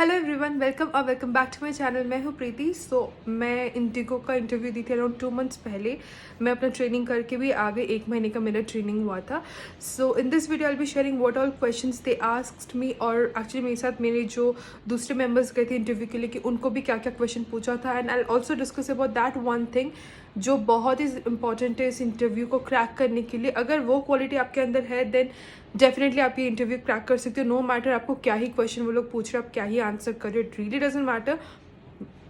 Hello everyone, welcome back to my channel. मैं हूँ प्रीति। मैं इंडिगो का इंटरव्यू दी थी अराउंड 2 मंथ्स पहले। मैं अपना ट्रेनिंग करके भी आ गई, 1 महीने का मेरा ट्रेनिंग हुआ था। So in this video I be sharing what all questions they asked me, और एक्चुअली मेरे साथ मेरे जो दूसरे मेंबर्स गए थे इंटरव्यू के लिए कि उनको भी क्या क्या क्वेश्चन पूछा था। And I also discuss about that one thing जो बहुत ही इंपॉर्टेंट है इस इंटरव्यू को क्रैक करने के लिए। अगर वो क्वालिटी आपके अंदर है देन डेफिनेटली आप ये इंटरव्यू क्रैक कर सकते हो। नो मैटर आपको क्या ही क्वेश्चन वो लोग पूछ रहे हो, आप क्या ही आंसर कर रहे हो, इट रियली डजंट मैटर।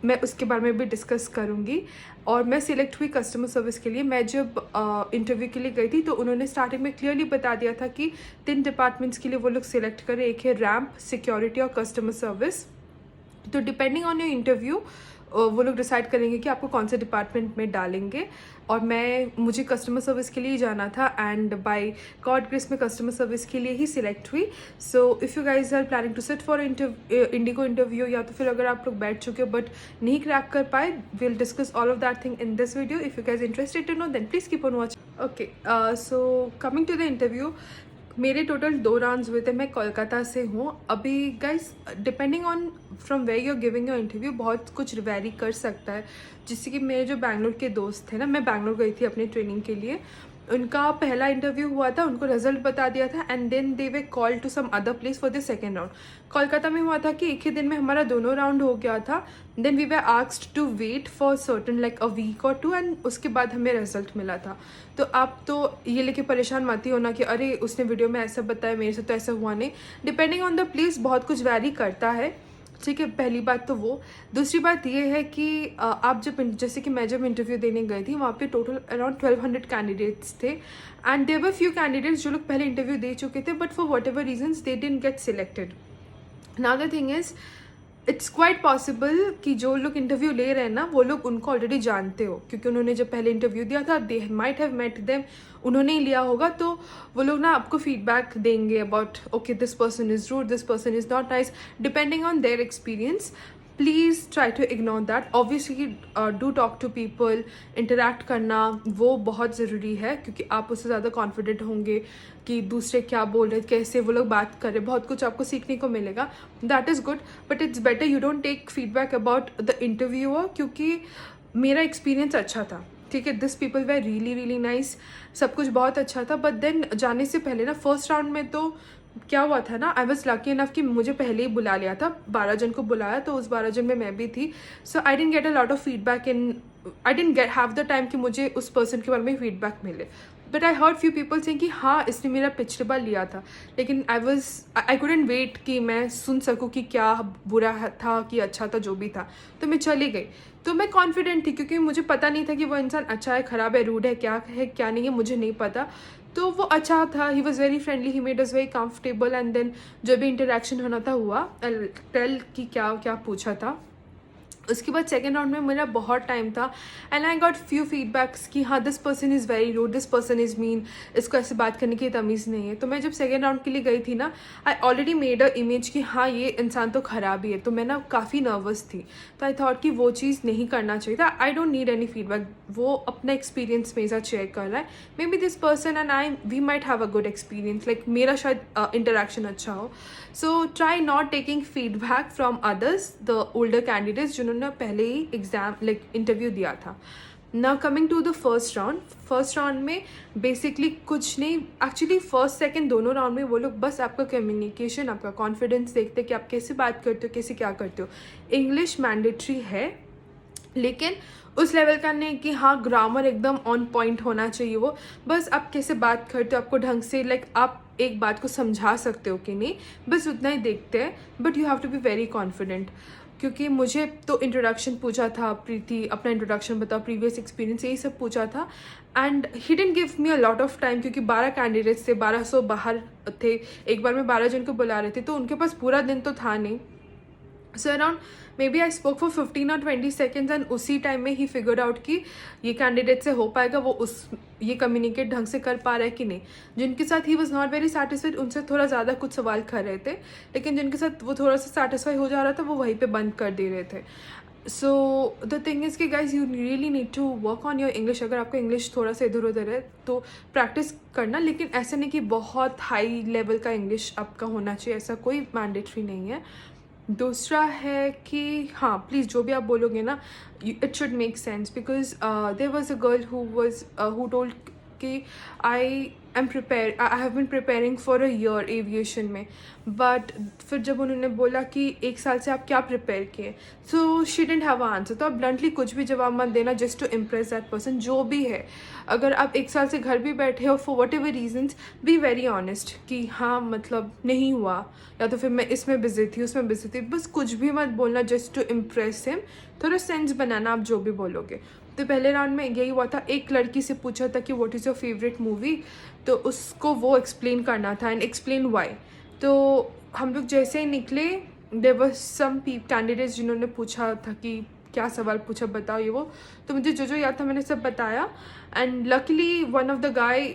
मैं उसके बारे में भी डिस्कस करूँगी। और मैं सिलेक्ट हुई कस्टमर सर्विस के लिए। मैं जब इंटरव्यू के लिए गई थी तो उन्होंने स्टार्टिंग में क्लियरली बता दिया था कि 3 डिपार्टमेंट्स के लिए वो लोग सिलेक्ट करें। एक है रैम्प, सिक्योरिटी और कस्टमर सर्विस। तो डिपेंडिंग ऑन योर इंटरव्यू वो लोग डिसाइड करेंगे कि आपको कौन से डिपार्टमेंट में डालेंगे। और मुझे कस्टमर सर्विस के लिए ही जाना था एंड बाय गॉड ग्रेस में कस्टमर सर्विस के लिए ही सिलेक्ट हुई। So if you guys are planning to sit for IndiGo interview, या तो फिर अगर आप लोग बैठ चुके हो बट नहीं क्रैक कर पाए, will discuss all of that thing in this video. If you guys interested to know then please keep on watching. Okay, so coming to the interview, मेरे टोटल 2 राउंड्स हुए थे। मैं कोलकाता से हूँ। अभी guys depending on from where you are giving your interview बहुत कुछ very कर सकता है। जैसे कि मेरे जो बैंगलोर के दोस्त थे ना, मैं बैंगलोर गई थी अपनी ट्रेनिंग के लिए। उनका पहला इंटरव्यू हुआ था, उनको रिजल्ट बता दिया था and then they way call to some other place for the second round. Kolkata में हुआ था कि एक ही दिन में हमारा दोनों राउंड हो गया था। Then we way asked to wait for certain like a week और 2 एंड उसके बाद हमें रिजल्ट मिला था। तो आप तो ये लेके परेशान मत ही होना कि अरे उसने वीडियो में ऐसा बताया, मेरे से तो ऐसा हुआ नहीं। डिपेंडिंग ऑन द प्लेस बहुत कुछ वैरी करता है। ठीक है, पहली बात तो वो। दूसरी बात ये है कि आप जैसे कि मैं जब इंटरव्यू देने गई थी वहाँ पे टोटल अराउंड 1200 कैंडिडेट्स थे and there were few candidates जो लोग पहले इंटरव्यू दे चुके थे but for whatever reasons they didn't get selected. Now the thing is it's quite possible कि जो लोग इंटरव्यू ले रहे हैं ना वो लोग उनको ऑलरेडी जानते हो, क्योंकि उन्होंने जब पहले इंटरव्यू दिया था they might have met them, उन्होंने ही लिया होगा। तो वो लोग ना आपको फीडबैक देंगे about okay this person is rude, this person is not nice, depending on their experience. Please try to ignore that. Obviously do talk to people, interact करना वो बहुत ज़रूरी है, क्योंकि आप उससे ज़्यादा कॉन्फिडेंट होंगे कि दूसरे क्या बोल रहे, कैसे वो लोग बात कर रहे, बहुत कुछ आपको सीखने को मिलेगा। That is good, but it's better you don't take feedback about the interviewer, क्योंकि मेरा एक्सपीरियंस अच्छा था। ठीक है, this people were really really nice, सब कुछ बहुत अच्छा था। बट देन जाने से पहले ना फर्स्ट राउंड में तो क्या हुआ था ना, आई वॉज लकी इनफ कि मुझे पहले ही बुला लिया था, 12 जन को बुलाया, तो उस 12 जन में मैं भी थी। So I didn't get a lot of feedback I didn't get have the time कि मुझे उस पर्सन के बारे में फीडबैक मिले। But I heard few people से कि हाँ इसने मेरा पिछले बार लिया था, लेकिन आई कुडंट वेट कि मैं सुन सकूँ कि क्या बुरा था कि अच्छा था, जो भी था। तो मैं चली गई। तो मैं कॉन्फिडेंट थी क्योंकि मुझे पता नहीं था कि वो इंसान अच्छा है, ख़राब है, रूड है क्या नहीं है, मुझे नहीं पता। तो वो अच्छा था, he was very friendly, he made us very comfortable and then जो भी इंटरेक्शन होना था हुआ। टेल कि क्या क्या पूछा था। उसके बाद सेकेंड राउंड में मेरा बहुत टाइम था and I got few feedbacks कि हाँ this person is very rude, this person is mean, इसको ऐसे बात करने की तमीज़ नहीं है। तो मैं जब सेकेंड राउंड के लिए गई थी ना, I already made a image कि हाँ ये इंसान तो ख़राब ही है। तो मैं ना काफ़ी नर्वस थी, तो आई थॉट कि वो चीज़ नहीं करना चाहिए था। I don't need any feedback, वो अपना एक्सपीरियंस मेरे साथ शेयर कर रहा है। Maybe this person and I we might have a good experience, like मेरा शायद इंटरेक्शन अच्छा हो। So try not taking feedback from others, the older candidates जिन्होंने पहले ही एग्जाम लाइक इंटरव्यू दिया था। Now coming to the first round में बेसिकली कुछ नहीं, एक्चुअली फर्स्ट सेकंड दोनों राउंड में वो लोग बस आपका कम्युनिकेशन, आपका कॉन्फिडेंस देखते कि आप कैसे बात करते हो, कैसे क्या करते हो। इंग्लिश मैंडेटरी है, लेकिन उस लेवल का नहीं कि हाँ ग्रामर एकदम ऑन पॉइंट होना चाहिए। वो बस आप कैसे बात करते हो, आपको ढंग से लाइक आप एक बात को समझा सकते हो कि नहीं, बस उतना ही देखते हैं। But you have to be very confident, क्योंकि मुझे तो इंट्रोडक्शन पूछा था, प्रीति अपना इंट्रोडक्शन बताओ, प्रीवियस एक्सपीरियंस, यही सब पूछा था। And he didn't give me a lot of time, क्योंकि 12 कैंडिडेट्स थे, 1200 बाहर थे, एक बार में 12 जन को बुला रहे थे, तो उनके पास पूरा दिन तो था नहीं। So around maybe I spoke for 15 और 20 सेकेंड्स एंड उसी टाइम में ही फिगर्ड आउट कि ये कैंडिडेट से हो पाएगा, वो ये कम्युनिकेट ढंग से कर पा रहा है कि नहीं। जिनके साथ he was not very satisfied उनसे थोड़ा ज़्यादा कुछ सवाल कर रहे थे, लेकिन जिनके साथ वो थोड़ा सा सेटिस्फाई हो जा रहा था वो वहीं पे बंद कर दे रहे थे। सो द थिंग इज़ कि guys you really need to work on your English. अगर आपका इंग्लिश थोड़ा सा इधर उधर है तो प्रैक्टिस करना, लेकिन ऐसा नहीं कि बहुत हाई लेवल का इंग्लिश आपका होना चाहिए, ऐसा कोई मैंडेटरी नहीं है। दूसरा है कि हाँ प्लीज़ जो भी आप बोलोगे ना it should make sense because there was a girl who told कि I I have been preparing for a year aviation में, बट फिर जब उन्होंने बोला कि 1 साल से आप क्या प्रिपेयर किए, so she didn't have a answer. तो आप ब्लंटली कुछ भी जवाब मत देना just to impress that person जो भी है। अगर आप 1 साल से घर भी बैठे हो for whatever reasons, be very honest कि हाँ मतलब नहीं हुआ, या तो फिर मैं इसमें बिजी थी उसमें बिजी थी, बस कुछ भी मत बोलना जस्ट टू इम्प्रेस हिम। थोड़ा सेंस बनाना आप जो भी बोलोगे। तो पहले राउंड में यही हुआ था, एक लड़की से पूछा था कि what is your favourite movie, तो उसको वो एक्सप्लेन करना था एंड एक्सप्लेन वाई। तो हम लोग जैसे ही निकले देयर वर सम कैंडिडेट्स जिन्होंने पूछा था कि क्या सवाल पूछा बताओ ये वो, तो मुझे जो जो याद था मैंने सब बताया। And luckily one of the guy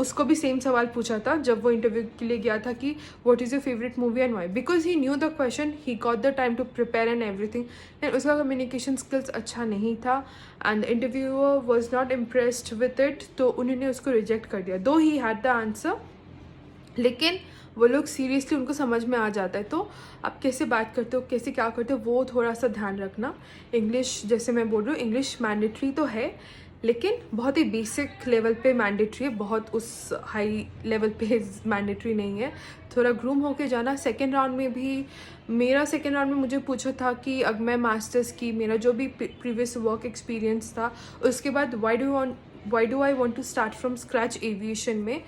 उसको भी सेम सवाल पूछा था जब वो इंटरव्यू के लिए गया था कि what is your favourite movie and why, because he knew the question, he got the time to prepare and everything. And उसका कम्युनिकेशन स्किल्स अच्छा नहीं था and the interviewer was not impressed with it, तो उन्होंने उसको reject कर दिया। दो ही हैड द आंसर, लेकिन वो लोग सीरियसली उनको समझ में आ जाता है। तो आप कैसे बात करते हो, कैसे क्या करते हो, वो थोड़ा सा ध्यान रखना। इंग्लिश जैसे मैं बोल रही हूँ, इंग्लिश मैंडेटरी तो है लेकिन बहुत ही बेसिक लेवल पे मैंडेटरी है, बहुत उस हाई लेवल पे मैंडेटरी नहीं है। थोड़ा ग्रूम होके जाना। सेकेंड राउंड में भी सेकेंड राउंड में मुझे पूछा था कि अब मैं मास्टर्स की मेरा जो भी प्रीवियस वर्क एक्सपीरियंस था उसके बाद why do I want to start from scratch aviation में।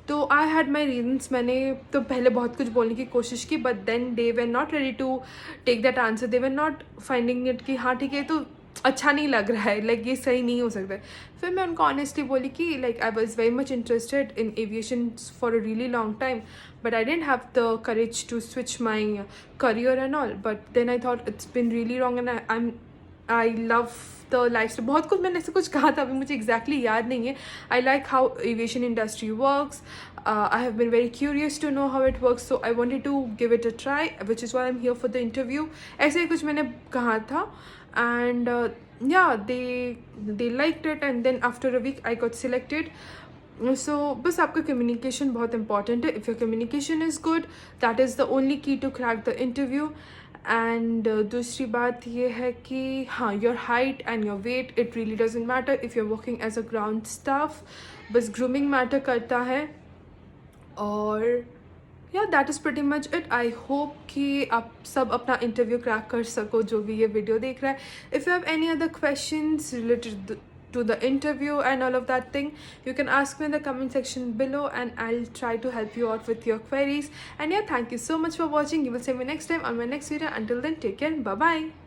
तो आई हैड माई रीजन्स। मैंने तो पहले बहुत कुछ बोलने की कोशिश की, but then they were not ready to take that answer. They were not finding it कि हाँ ठीक है तो अच्छा नहीं लग रहा है, लाइक ये सही नहीं हो सकता है। फिर मैं उनको ऑनेस्टली बोली कि like I was very much interested in aviation for a really long time, but I didn't have the courage to switch my career and all. But then I thought it's been really wrong and I love the lifestyle. बहुत कुछ मैंने ऐसे कुछ कहा था, अभी मुझे exactly याद नहीं है। I like how aviation industry works, I have been very curious to know how it works, so I wanted to give it a try which is why I am here for the interview. ऐसे ही कुछ मैंने कहा था and yeah they liked it and then after a week I got selected. So बस आपका communication बहुत important है. If your communication is good, that is the only key to crack the interview. And दूसरी बात ये है कि हाँ your height and your weight it really doesn't matter if you're working as a ground staff, बस grooming matter करता है। और yeah that is pretty much it. I hope कि आप सब अपना इंटरव्यू क्रैक कर सको जो भी ये वीडियो देख रहा है। If you have any other questions related to the interview and all of that thing, you can ask me in the comment section below and I'll try to help you out with your queries. And yeah, thank you so much for watching. You will see me next time on my next video. Until then, take care. Bye bye.